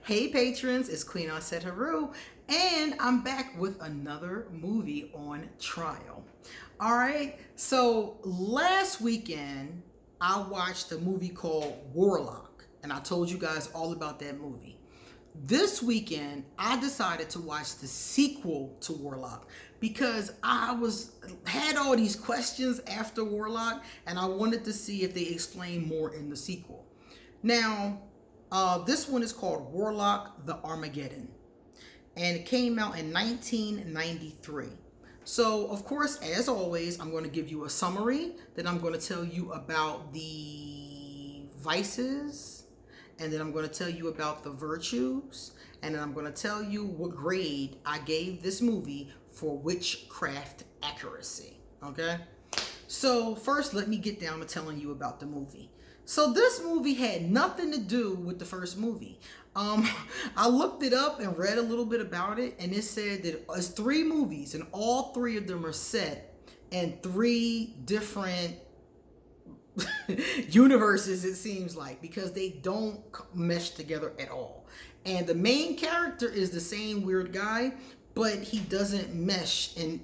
Hey patrons, it's Queen Auset-Heru, and I'm back with another movie on trial. All right, so last weekend I watched a movie called Warlock, and I told you guys all about that movie. This weekend I decided to watch the sequel to Warlock because had all these questions after Warlock, and I wanted to see if they explain more in the sequel. Now, this one is called Warlock the Armageddon, and it came out in 1993. So, of course, as always, I'm going to give you a summary, then I'm going to tell you about the vices, and then I'm going to tell you about the virtues, and then I'm going to tell you what grade I gave this movie for witchcraft accuracy. Okay? So, first, let me get down to telling you about the movie. So this movie had nothing to do with the first movie. I looked it up and read a little bit about it, and it said that it's three movies, and all three of them are set in three different universes, it seems like, because they don't mesh together at all. And the main character is the same weird guy, but he doesn't mesh in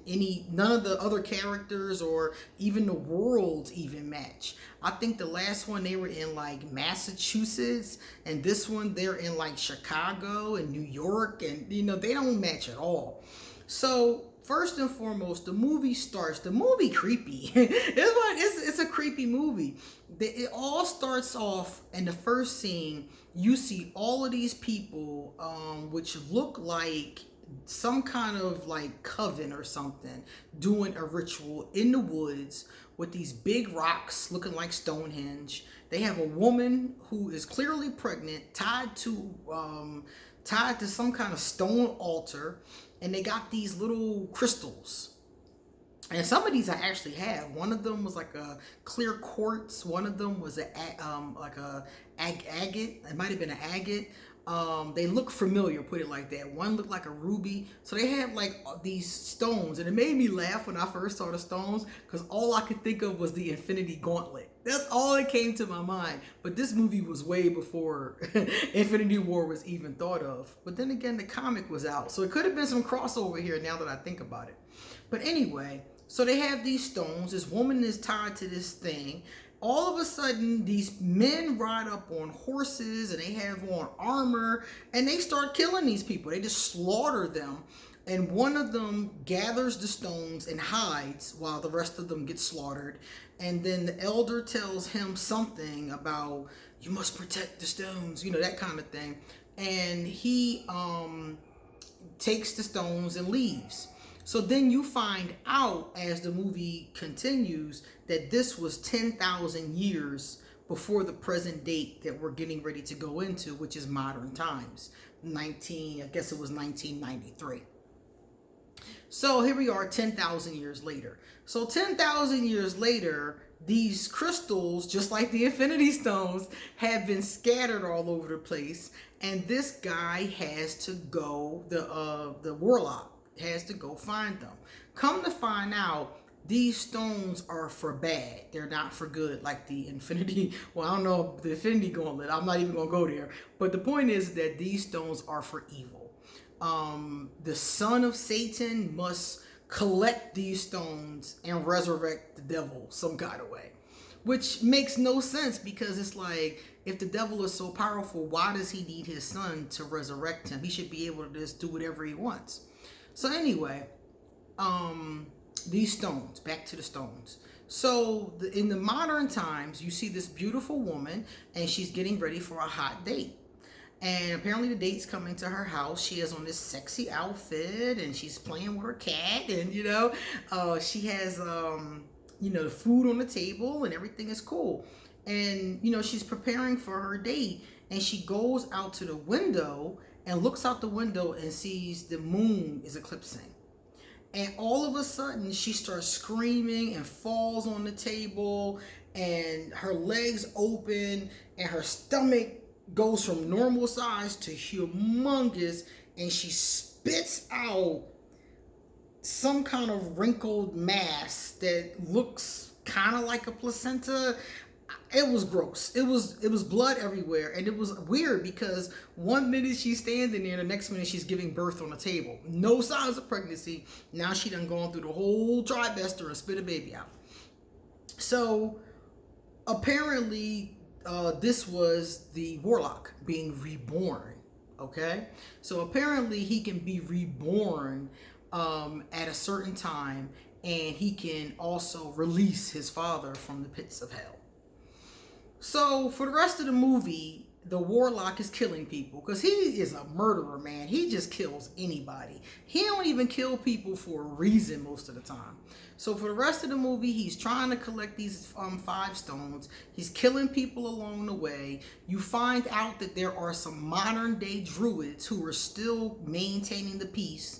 none of the other characters or even the worlds even match. I think the last one they were in like Massachusetts, and this one they're in like Chicago and New York, and they don't match at all. So first and foremost, the movie starts. The movie creepy. It's a creepy movie. It all starts off in the first scene. You see all of these people, which look like some kind of like coven or something, doing a ritual in the woods with these big rocks looking like Stonehenge. They have a woman who is clearly pregnant, tied to some kind of stone altar, and they got these little crystals. And some of these I actually have. One of them was like a clear quartz. One of them was like a agate. It might have been an agate. They look familiar, put it like that. One looked like a ruby. So they had like these stones, and it made me laugh when I first saw the stones because all I could think of was the Infinity Gauntlet. That's all that came to my mind. But this movie was way before Infinity War was even thought of. But then again, the comic was out, so it could have been some crossover here now that I think about it. But anyway, so they have these stones. This woman is tied to this thing. All of a sudden, these men ride up on horses and they have on armor, and they start killing these people. They just slaughter them. And one of them gathers the stones and hides while the rest of them get slaughtered. And then the elder tells him something about, you must protect the stones, that kind of thing. And he takes the stones and leaves. So then you find out as the movie continues that this was 10,000 years before the present date that we're getting ready to go into, which is modern times. I guess it was 1993. So here we are 10,000 years later. So 10,000 years later, these crystals, just like the Infinity Stones, have been scattered all over the place. And this guy has to go, the Warlock, has to go find them. Come to find out, these stones are for bad. They're not for good, like the Infinity. Well, I don't know, the Infinity Gauntlet. I'm not even gonna go there. But the point is that these stones are for evil. The son of Satan must collect these stones and resurrect the devil some kind of way, which makes no sense because it's like, if the devil is so powerful, why does he need his son to resurrect him? He should be able to just do whatever he wants. So anyway, these stones, back to the stones. So in the modern times, you see this beautiful woman, and she's getting ready for a hot date. And apparently the date's coming to her house. She has on this sexy outfit, and she's playing with her cat, and she has the food on the table, and everything is cool. And she's preparing for her date, and she goes out to the window and looks out the window and sees the moon is eclipsing. And all of a sudden, she starts screaming and falls on the table, and her legs open, and her stomach goes from normal size to humongous, and she spits out some kind of wrinkled mass that looks kind of like a placenta. It was gross. It was blood everywhere, and it was weird because one minute she's standing there, the next minute she's giving birth on a table. No signs of pregnancy. Now she done gone through the whole trimester and spit a baby out. So apparently, this was the warlock being reborn. Okay, so apparently he can be reborn at a certain time, and he can also release his father from the pits of hell. So for the rest of the movie, the warlock is killing people because he is a murderer, man. He just kills anybody. He don't even kill people for a reason most of the time. So for the rest of the movie, he's trying to collect these 5 stones. He's killing people along the way. You find out that there are some modern day druids who are still maintaining the peace.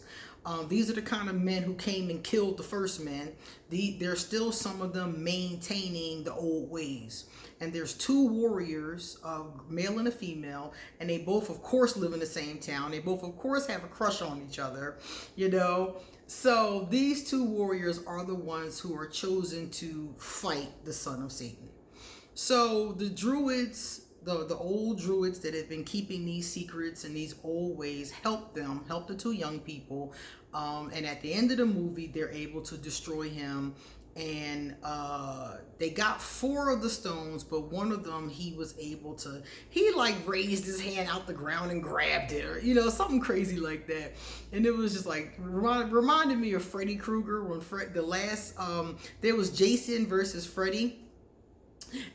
These are the kind of men who came and killed the first men. There's still some of them maintaining the old ways. And there's 2 warriors, a male and a female, and they both, of course, live in the same town. They both, of course, have a crush on each other, you know. So these 2 warriors are the ones who are chosen to fight the son of Satan. So the druids, the old druids that have been keeping these secrets and these old ways, help the 2 young people. And at the end of the movie, they're able to destroy him. And they got 4 of the stones, but one of them he was able to, he like raised his hand out the ground and grabbed it, or you know, something crazy like that. And it was just like reminded me of Freddy Krueger when there was Jason versus Freddy,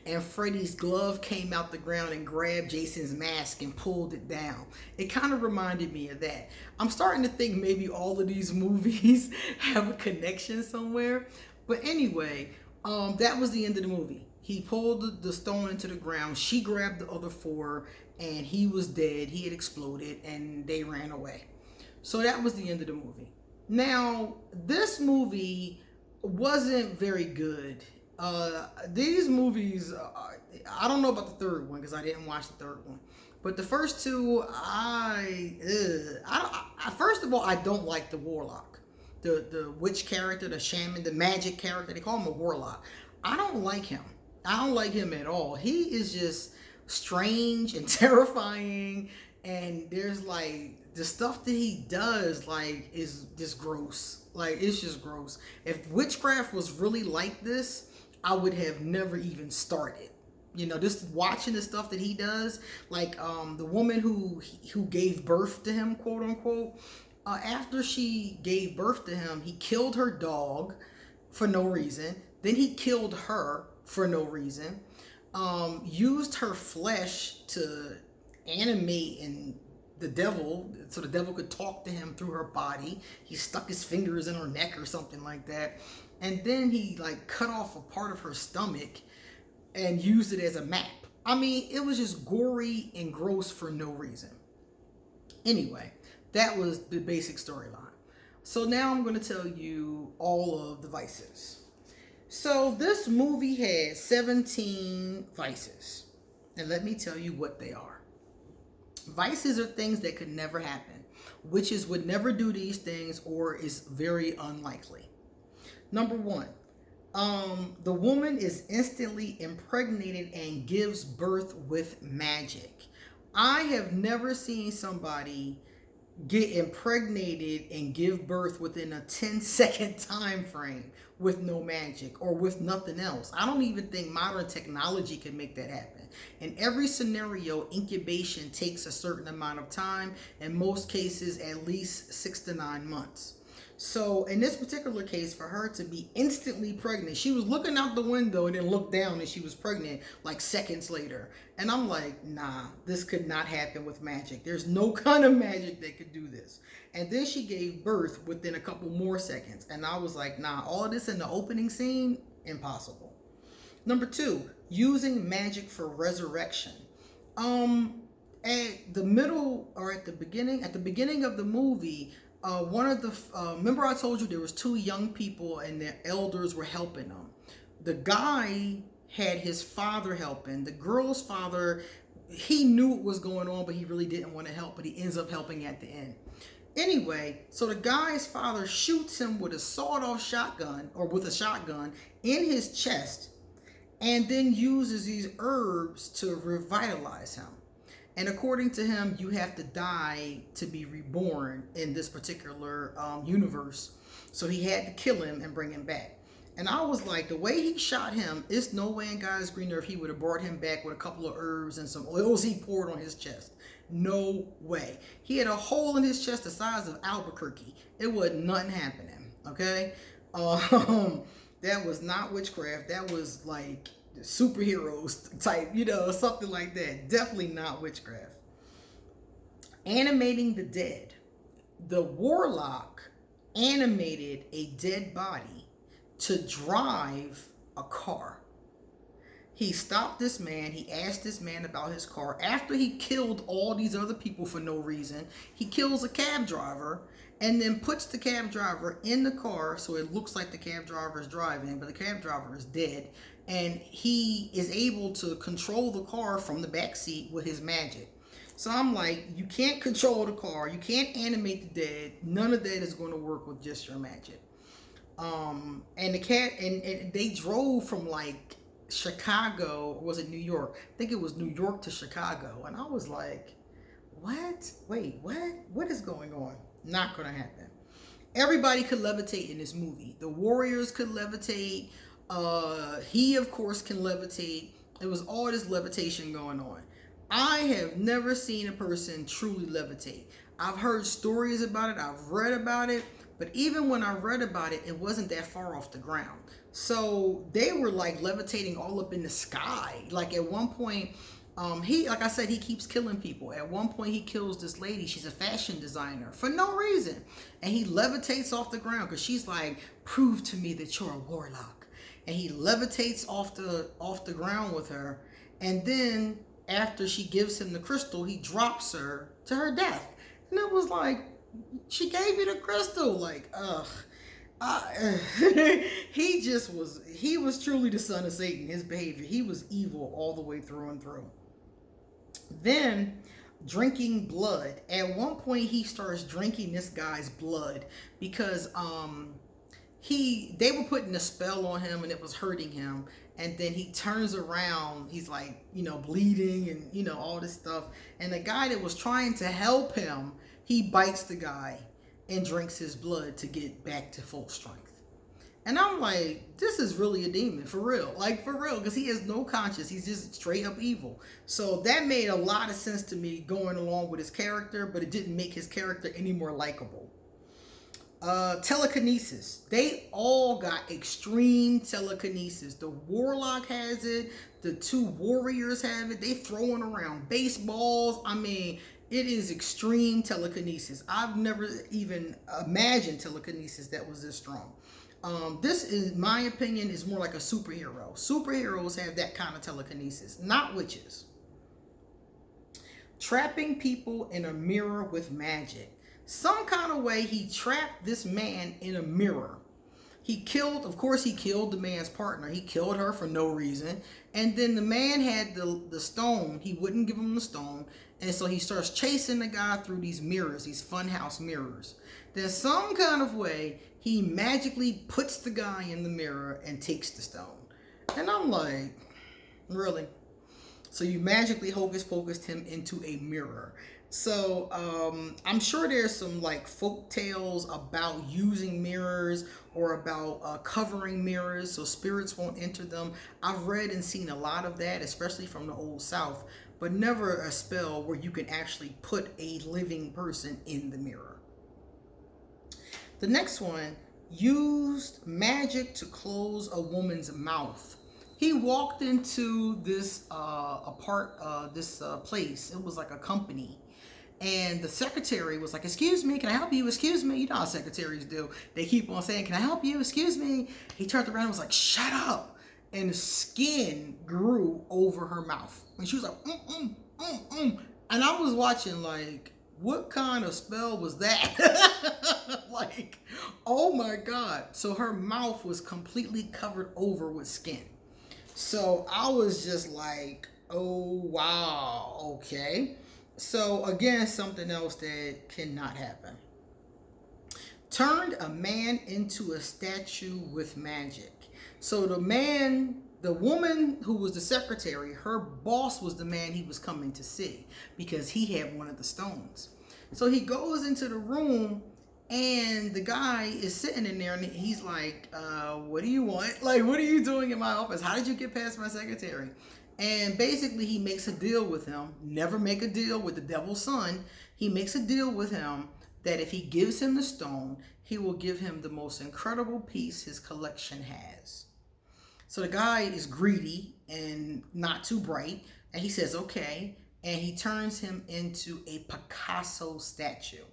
and Freddy's glove came out the ground and grabbed Jason's mask and pulled it down. It kind of reminded me of that. I'm starting to think maybe all of these movies have a connection somewhere. But anyway, that was the end of the movie. He pulled the stone into the ground. She grabbed the other 4, and he was dead. He had exploded, and they ran away. So that was the end of the movie. Now, this movie wasn't very good. These movies, I don't know about the 3rd one because I didn't watch the 3rd one. But the first 2, first of all, I don't like the warlock. The witch character, the shaman, the magic character, they call him a warlock. I don't like him. I don't like him at all. He is just strange and terrifying, and there's like the stuff that he does like is just gross. Like it's just gross. If witchcraft was really like this, I would have never even started. You know, just watching the stuff that he does, like the woman who gave birth to him, quote unquote. After she gave birth to him, he killed her dog for no reason. Then he killed her for no reason. Used her flesh to animate and the devil, so the devil could talk to him through her body. He stuck his fingers in her neck or something like that. And then he like cut off a part of her stomach and used it as a map. I mean, it was just gory and gross for no reason. Anyway, that was the basic storyline. So now I'm going to tell you all of the vices. So this movie had 17 vices. And let me tell you what they are. Vices are things that could never happen. Witches would never do these things, or is very unlikely. Number 1. The woman is instantly impregnated and gives birth with magic. I have never seen somebody get impregnated and give birth within a 10-second time frame with no magic or with nothing else. I don't even think modern technology can make that happen. In every scenario, incubation takes a certain amount of time, in most cases at least 6 to 9 months. So in this particular case, for her to be instantly pregnant, she was looking out the window and then looked down and she was pregnant like seconds later. And I'm like, nah, this could not happen with magic. There's no kind of magic that could do this. And then she gave birth within a couple more seconds. And I was like, nah, all of this in the opening scene, impossible. Number 2, using magic for resurrection. At the middle or at the beginning of the movie, one of the remember I told you there was 2 young people and their elders were helping them. The guy had his father helping. The girl's father, he knew what was going on, but he really didn't want to help, but he ends up helping at the end. Anyway, so the guy's father shoots him with a sawed-off shotgun, or with a shotgun, in his chest, and then uses these herbs to revitalize him. And according to him, you have to die to be reborn in this particular universe. So he had to kill him and bring him back. And I was like, the way he shot him, it's no way in God's green earth he would have brought him back with a couple of herbs and some oils he poured on his chest. No way. He had a hole in his chest the size of Albuquerque. It wasn't nothing happening. Okay? That was not witchcraft. That was like superheroes type, something like that. Definitely not witchcraft. Animating the dead. The warlock animated a dead body to drive a car. He stopped this man. He asked this man about his car. After he killed all these other people for no reason, he kills a cab driver and then puts the cab driver in the car so it looks like the cab driver is driving, but the cab driver is dead. And he is able to control the car from the back seat with his magic. So I'm like, you can't control the car. You can't animate the dead. None of that is going to work with just your magic. And the cat, and they drove from like Chicago, or was it New York? I think it was New York to Chicago. And I was like, what? Wait, what? What is going on? Not going to happen. Everybody could levitate in this movie. The warriors could levitate. He, of course, can levitate. It was all this levitation going on. I have never seen a person truly levitate. I've heard stories about it. I've read about it. But even when I read about it, it wasn't that far off the ground. So they were like levitating all up in the sky. Like at one point, like I said, he keeps killing people. At one point, he kills this lady. She's a fashion designer for no reason. And he levitates off the ground because she's like, prove to me that you're a warlock. And he levitates off the ground with her. And then after she gives him the crystal, he drops her to her death. And it was like, she gave you the crystal. Like, ugh. He was truly the son of Satan. His behavior, he was evil all the way through and through. Then drinking blood. At one point he starts drinking this guy's blood because they were putting a spell on him and it was hurting him. And then he turns around, he's like, bleeding and all this stuff. And the guy that was trying to help him, he bites the guy and drinks his blood to get back to full strength. And I'm like, this is really a demon, for real. Like, for real, because he has no conscience. He's just straight up evil. So that made a lot of sense to me going along with his character, but it didn't make his character any more likable. Telekinesis. They all got extreme telekinesis. The warlock has it. The two warriors have it. They throwing around baseballs. I mean, it is extreme telekinesis. I've never even imagined telekinesis that was this strong. This is, my opinion, is more like a superhero. Superheroes have that kind of telekinesis, not witches. Trapping people in a mirror with magic. Some kind of way he trapped this man in a mirror. He killed the man's partner. He killed her for no reason. And then the man had the stone. He wouldn't give him the stone. And so he starts chasing the guy through these mirrors, these funhouse mirrors. Then some kind of way, he magically puts the guy in the mirror and takes the stone. And I'm like, really? So you magically hocus pocused him into a mirror. So I'm sure there's some like folk tales about using mirrors or about covering mirrors so spirits won't enter them. I've read and seen a lot of that, especially from the Old South, but never a spell where you can actually put a living person in the mirror. The next one, used magic to close a woman's mouth. He walked into this place. It was like a company. And the secretary was like, excuse me, can I help you? Excuse me. You know how secretaries do. They keep on saying, can I help you? Excuse me. He turned around and was like, shut up. And skin grew over her mouth. And she was like, And I was watching like, what kind of spell was that? Like, oh my God. So her mouth was completely covered over with skin. So I was just like, oh, wow. Okay. So again, something else that cannot happen. Turned a man into a statue with magic. So the the woman who was the secretary, her boss was the man he was coming to see because he had one of the stones. So he goes into the room and the guy is sitting in there and he's like, what do you want? Like, what are you doing in my office? How did you get past my secretary? And basically he makes a deal with him. Never make a deal with the devil's son. He makes a deal with him that if he gives him the stone, he will give him the most incredible piece his collection has. So the guy is greedy and not too bright, and he says, okay, and he turns him into a Picasso statue.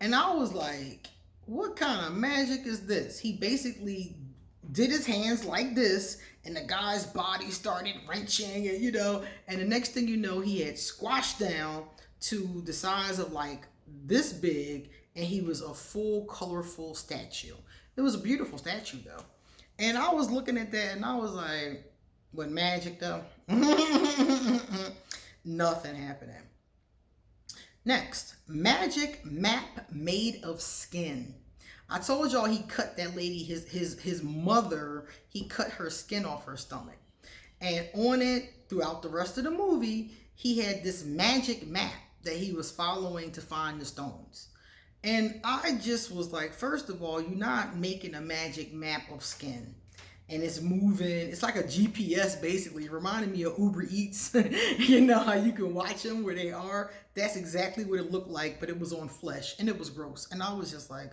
And I was like, what kind of magic is this? He basically did his hands like this, and the guy's body started wrenching, and and the next thing you know, he had squashed down to the size of like this big, and he was a full colorful statue. It was a beautiful statue though. And I was looking at that and I was like, what magic though? Nothing happening. Next, magic map made of skin. I told y'all he cut that lady, his mother, he cut her skin off her stomach. And on it, throughout the rest of the movie, he had this magic map that he was following to find the stones. And I just was like, first of all, you're not making a magic map of skin. And it's moving. It's like a GPS, basically. It reminded me of Uber Eats. You know how you can watch them where they are? That's exactly what it looked like, but it was on flesh. And it was gross. And I was just like,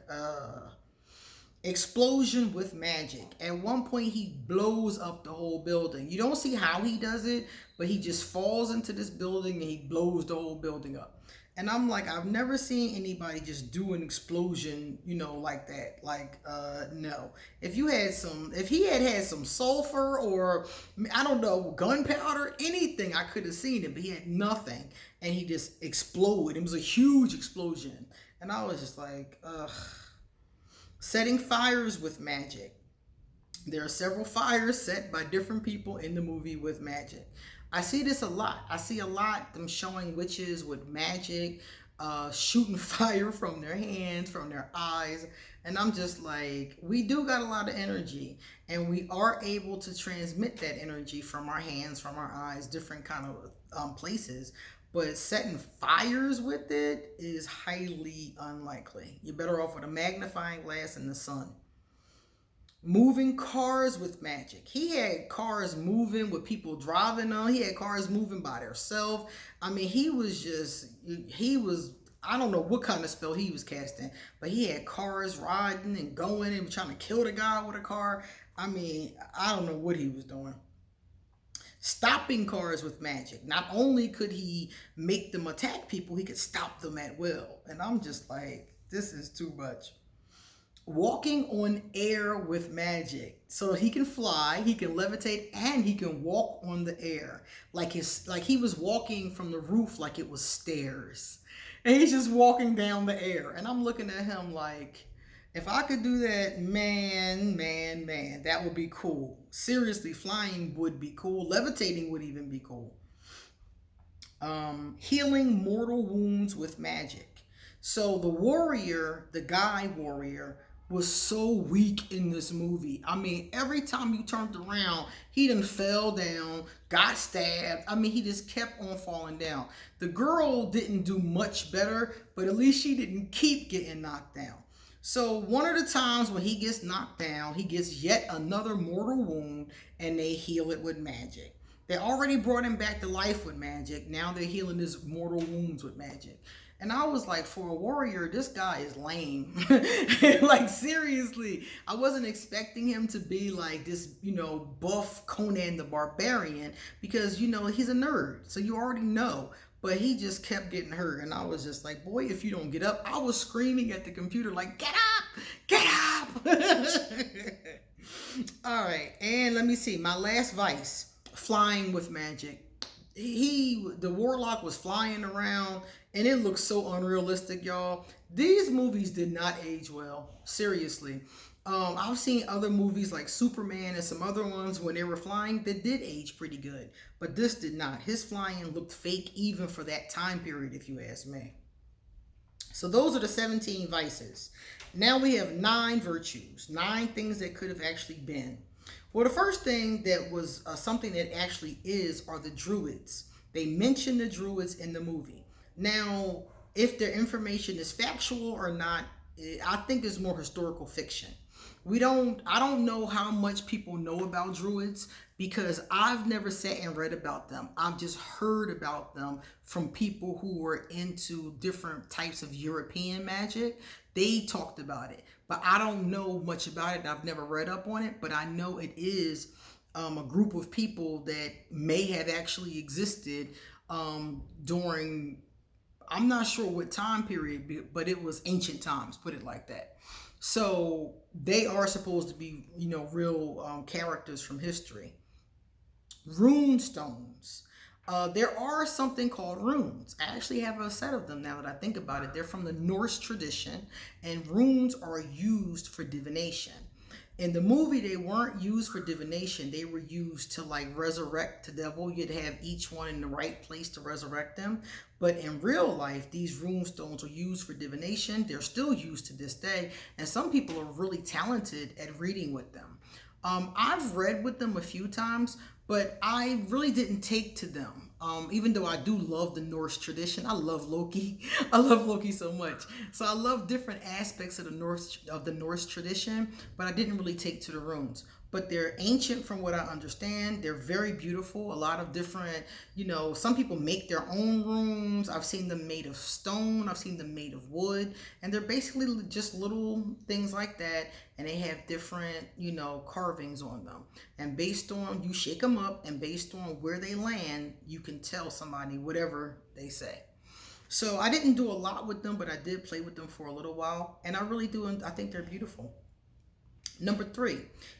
explosion with magic. At one point, he blows up the whole building. You don't see how he does it, but he just falls into this building and he blows the whole building up. And I'm like, I've never seen anybody just do an explosion, like that. Like, no. If he had some sulfur or, I don't know, gunpowder, anything, I could have seen it, but he had nothing. And he just exploded. It was a huge explosion. And I was just like, ugh. Setting fires with magic. There are several fires set by different people in the movie with magic. I see this a lot. I see a lot them showing witches with magic, shooting fire from their hands, from their eyes. And I'm just like, we do got a lot of energy, and we are able to transmit that energy from our hands, from our eyes, different kind of places. But setting fires with it is highly unlikely. You're better off with a magnifying glass in the sun. Moving cars with magic. He had cars moving with people driving on. He had cars moving by themselves. I mean, he was, I don't know what kind of spell he was casting, but he had cars riding and going and trying to kill the guy with a car. I mean, I don't know what he was doing. Stopping cars with magic. Not only could he make them attack people, he could stop them at will. And I'm just like, this is too much. Walking on air with magic. So he can fly, he can levitate, and he can walk on the air. Like he was walking from the roof like it was stairs. And he's just walking down the air. And I'm looking at him like, if I could do that, man, that would be cool. Seriously, flying would be cool. Levitating would even be cool. Healing mortal wounds with magic. So the warrior, the guy warrior, was so weak in this movie. I mean, every time you turned around, he done fell down, got stabbed. I mean, he just kept on falling down. The girl didn't do much better, but at least she didn't keep getting knocked down. So one of the times when he gets knocked down, he gets yet another mortal wound, and they heal it with magic. They already brought him back to life with magic. Now they're healing his mortal wounds with magic. And I was like, for a warrior, this guy is lame. Like, seriously, I wasn't expecting him to be like this, buff Conan the Barbarian, because, he's a nerd. So you already know. But he just kept getting hurt. And I was just like, boy, if you don't get up. I was screaming at the computer like, get up, get up. All right. And let me see. My last vice, flying with magic. The warlock was flying around, and it looks so unrealistic, y'all. These movies did not age well. Seriously. I've seen other movies like Superman and some other ones when they were flying that did age pretty good, but this did not. His flying looked fake even for that time period, if you ask me. So those are the 17 vices. Now we have 9 virtues, 9 things that could have actually been. Well, the first thing that was something that actually is are the druids. They mention the druids in the movie. Now, if their information is factual or not, I think it's more historical fiction. I don't know how much people know about druids because I've never sat and read about them. I've just heard about them from people who were into different types of European magic. They talked about it, but I don't know much about it. I've never read up on it, but I know it is a group of people that may have actually existed during, I'm not sure what time period, but it was ancient times, put it like that. So they are supposed to be, real characters from history. Rune stones. There are something called runes. I actually have a set of them now that I think about it. They're from the Norse tradition, and runes are used for divination. In the movie, they weren't used for divination. They were used to like resurrect the devil. You'd have each one in the right place to resurrect them. But in real life, these rune stones are used for divination. They're still used to this day. And some people are really talented at reading with them. I've read with them a few times, but I really didn't take to them. Even though I do love the Norse tradition, I love Loki. I love Loki so much. So I love different aspects of the Norse tradition, but I didn't really take to the runes. But they're ancient from what I understand. They're very beautiful. A lot of different, some people make their own runes. I've seen them made of stone. I've seen them made of wood. And they're basically just little things like that. And they have different, carvings on them. And based on, you shake them up, and based on where they land, you can tell somebody whatever they say. So I didn't do a lot with them, but I did play with them for a little while. And I really do, and I think they're beautiful. Number 3,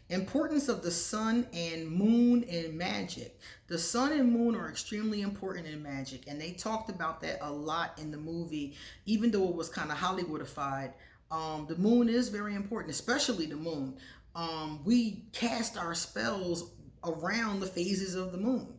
importance of the sun and moon in magic. The sun and moon are extremely important in magic, and they talked about that a lot in the movie, even though it was kind of Hollywoodified. The moon is very important, especially the moon. We cast our spells around the phases of the moon.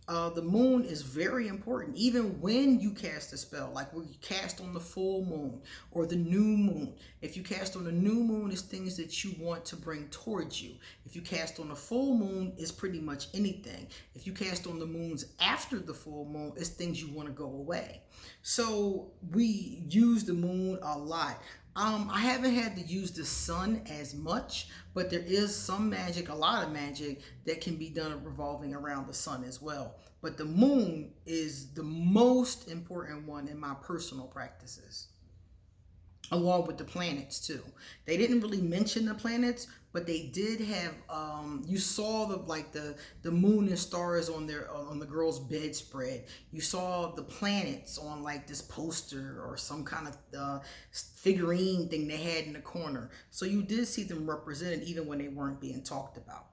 The moon is very important, even when you cast a spell, like when you cast on the full moon or the new moon. If you cast on the new moon, it's things that you want to bring towards you. If you cast on the full moon, it's pretty much anything. If you cast on the moons after the full moon, it's things you want to go away. So we use the moon a lot. I haven't had to use the sun as much, but there is some magic, a lot of magic that can be done revolving around the sun as well. But the moon is the most important one in my personal practices, along with the planets too. They didn't really mention the planets, but they did have you saw the moon and stars on the girl's bedspread. You saw the planets on like this poster or some kind of figurine thing they had in the corner. So you did see them represented even when they weren't being talked about.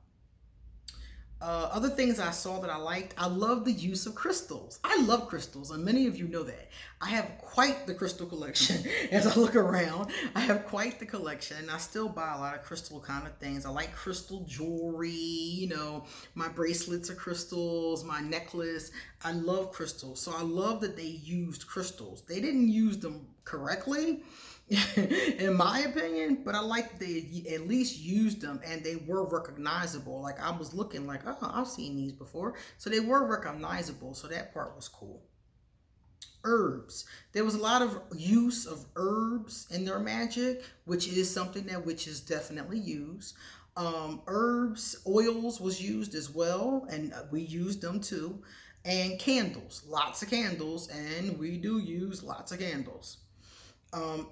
Other things I saw that I liked, I love the use of crystals. I love crystals, and many of you know that. I have quite the crystal collection. As I look around, I have quite the collection, and I still buy a lot of crystal kind of things. I like crystal jewelry, my bracelets are crystals, my necklace. I love crystals, so I love that they used crystals. They didn't use them correctly, in my opinion, but I like they at least used them and they were recognizable. Like I was looking like, oh, I've seen these before. So they were recognizable. So that part was cool. Herbs. There was a lot of use of herbs in their magic, which is something that witches definitely use. Herbs, oils was used as well, and we used them too. And candles, lots of candles, and we do use lots of candles.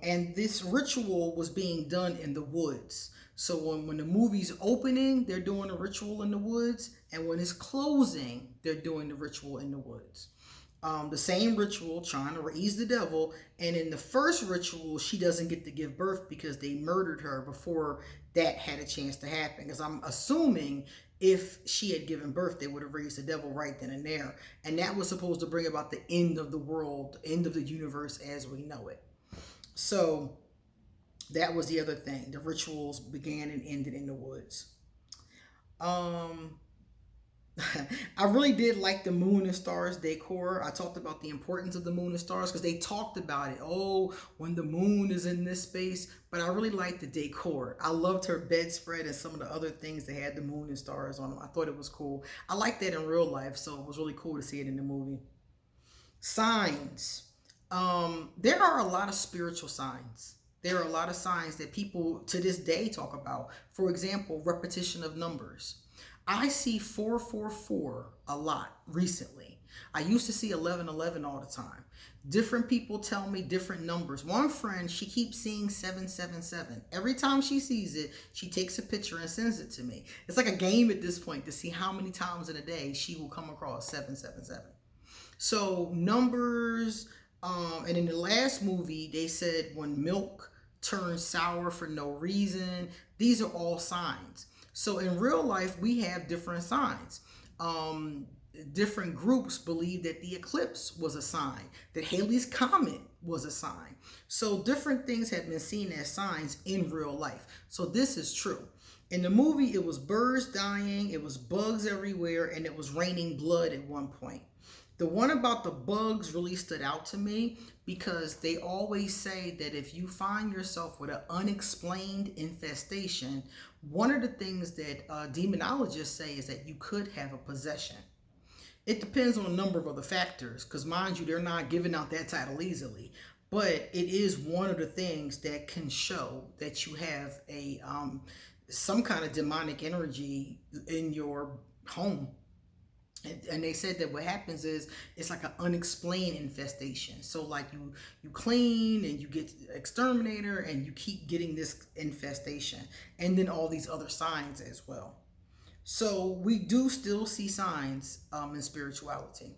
And this ritual was being done in the woods. So when the movie's opening, they're doing a ritual in the woods. And when it's closing, they're doing the ritual in the woods. The same ritual, trying to raise the devil. And in the first ritual, she doesn't get to give birth because they murdered her before that had a chance to happen. Because I'm assuming if she had given birth, they would have raised the devil right then and there. And that was supposed to bring about the end of the world, end of the universe as we know it. So that was the other thing. The rituals began and ended in the woods. I really did like the moon and stars decor. I talked about the importance of the moon and stars because they talked about it. Oh, when the moon is in this space. But I really liked the decor. I loved her bedspread and some of the other things that had the moon and stars on them. I thought it was cool. I like that in real life, so it was really cool to see it in the movie. Signs. There are a lot of spiritual signs. There are a lot of signs that people to this day talk about. For example, repetition of numbers. I see 444 a lot recently. I used to see 1111 all the time. Different people tell me different numbers. One friend, she keeps seeing 777. Every time she sees it, she takes a picture and sends it to me. It's like a game at this point to see how many times in a day she will come across 777. So numbers, and in the last movie, they said when milk turns sour for no reason, these are all signs. So in real life, we have different signs. Different groups believe that the eclipse was a sign, that Halley's Comet was a sign. So different things have been seen as signs in real life. So this is true. In the movie, it was birds dying, it was bugs everywhere, and it was raining blood at one point. The one about the bugs really stood out to me because they always say that if you find yourself with an unexplained infestation, one of the things that demonologists say is that you could have a possession. It depends on a number of other factors because, mind you, they're not giving out that title easily. But it is one of the things that can show that you have a some kind of demonic energy in your home. And they said that what happens is it's like an unexplained infestation. So like you clean and you get exterminator and you keep getting this infestation and then all these other signs as well. So we do still see signs in spirituality.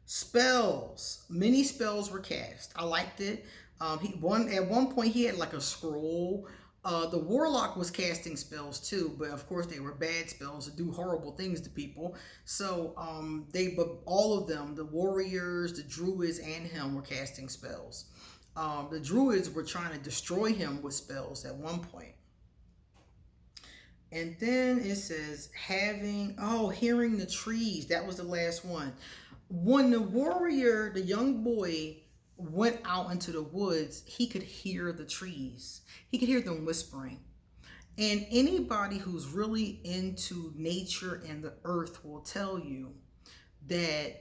Spells. Many spells were cast. I liked it. At one point he had like a scroll. The warlock was casting spells too, but of course they were bad spells that do horrible things to people. So but all of them, the warriors, the druids, and him were casting spells. The druids were trying to destroy him with spells at one point. And then it says hearing the trees. That was the last one. When the warrior, the young boy, went out into the woods, he could hear the trees. He could hear them whispering. And anybody who's really into nature and the earth will tell you that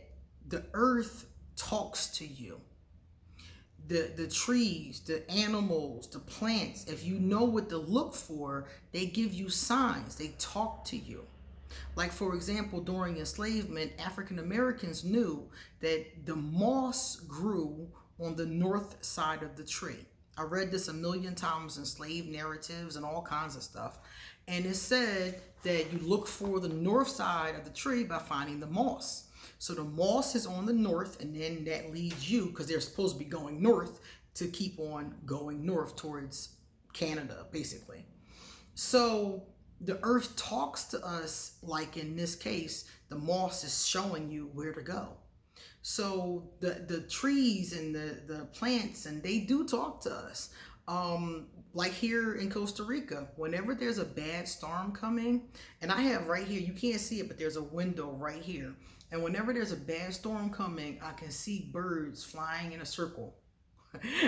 the earth talks to you. The trees, the animals, the plants, if you know what to look for, they give you signs. They talk to you. Like, for example, during enslavement, African Americans knew that the moss grew on the north side of the tree. I read this a million times in slave narratives and all kinds of stuff. And it said that you look for the north side of the tree by finding the moss. So the moss is on the north, and then that leads you, because they're supposed to be going north, to keep on going north towards Canada, basically. So the earth talks to us, like in this case, the moss is showing you where to go. So the trees and the plants, and they do talk to us. Like here in Costa Rica, whenever there's a bad storm coming, and I have right here, you can't see it, but there's a window right here. And whenever there's a bad storm coming, I can see birds flying in a circle.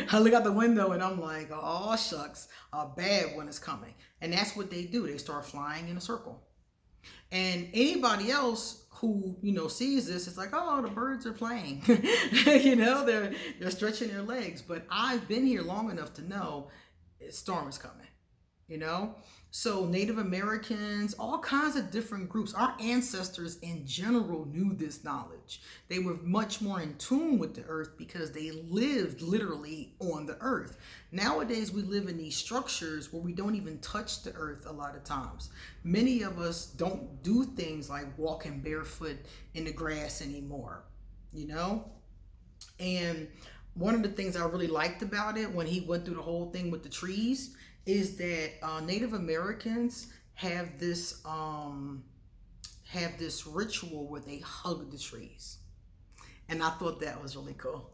I look out the window and I'm like, oh shucks, a bad one is coming. And that's what they do. They start flying in a circle. And anybody else who, sees this, it's like, oh, the birds are playing. They're stretching their legs. But I've been here long enough to know a storm is coming, So Native Americans, all kinds of different groups, our ancestors in general knew this knowledge. They were much more in tune with the earth because they lived literally on the earth. Nowadays, we live in these structures where we don't even touch the earth a lot of times. Many of us don't do things like walking barefoot in the grass anymore, And one of the things I really liked about it when he went through the whole thing with the trees is that Native Americans have this ritual where they hug the trees, and I thought that was really cool.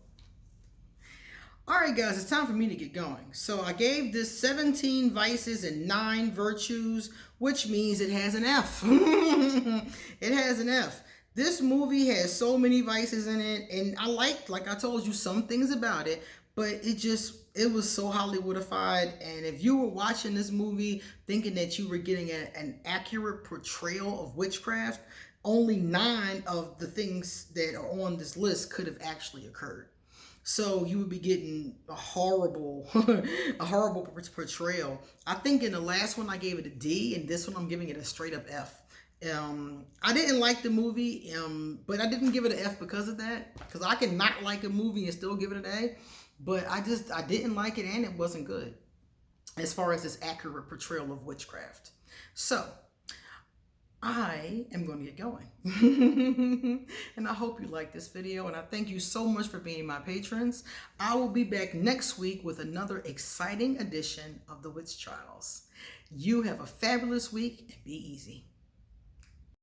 All right, guys, it's time for me to get going. So I gave this 17 vices and 9 virtues, which means it has an F. It has an F. This movie has so many vices in it, and I like I told you, some things about it, but it was so Hollywoodified. And if you were watching this movie thinking that you were getting an accurate portrayal of witchcraft, only 9 of the things that are on this list could have actually occurred. So you would be getting a horrible, a horrible portrayal. I think in the last one I gave it a D, and this one I'm giving it a straight up F. I didn't like the movie, but I didn't give it an F because of that. Because I can not like a movie and still give it an A, but I didn't like it, and it wasn't good as far as this accurate portrayal of witchcraft. So I am going to get going. And I hope you like this video, and I thank you so much for being my patrons. I will be back next week with another exciting edition of the Witch Trials. You have a fabulous week and be easy.